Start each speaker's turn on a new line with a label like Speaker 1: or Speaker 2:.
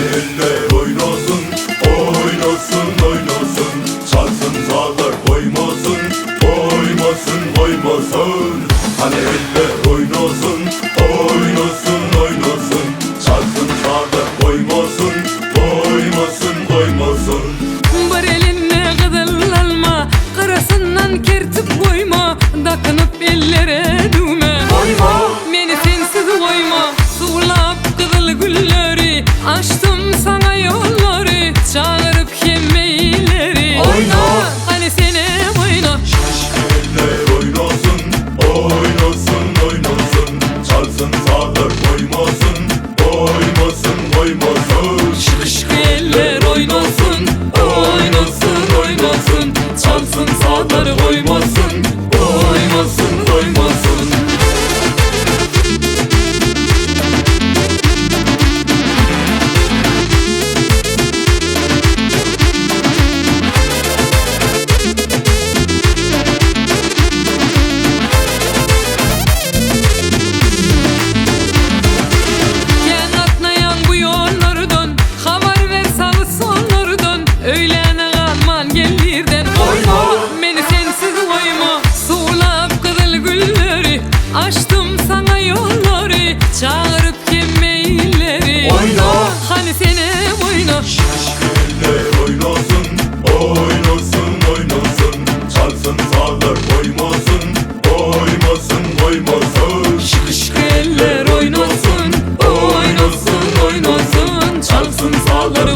Speaker 1: Hani eller oynasın, oynasın, oynasın. Çalsın sağlar koymasın, koymasın, koymasın. Hani eller oynasın, oynasın, oynasın. Çalsın sağlar koymasın, koymasın, koymasın.
Speaker 2: Bir elinle gıdıllanma, karasından kertip koyma, dakınıp ellere düğme.
Speaker 1: Koyma,
Speaker 2: Meni sensiz koyma, suğlap kızıl gülleri, açtım sana yolları, çağırıp kemmeyleri.
Speaker 1: Oyna.
Speaker 2: Hani sene oyna.
Speaker 1: eller oynasın, oynasın, oynasın. Çalsın sağlar koymasın, koymasın, koymasın.
Speaker 2: Şıkışkı eller oynasın, oynasın, oynasın. Çalsın sağları koymasın, koymasın, koymasın. Gel atlayan bu yollardan, haber ver sağı sollardan. Öğlene kalman gelirden.
Speaker 1: Oyna.
Speaker 2: Beni sensiz koyma, suğlap kızıl gülleri, açtım sana yolları, çağırıp kemmeyleri.
Speaker 1: Oyna.
Speaker 2: Hani sene oyna.
Speaker 1: eller oynasın, oynasın, oynasın. Çalsın sağlar koymasın, koymasın, koymasın.
Speaker 2: Şıkışkı eller oynasın, oynasın, oynasın. Çalsın sağları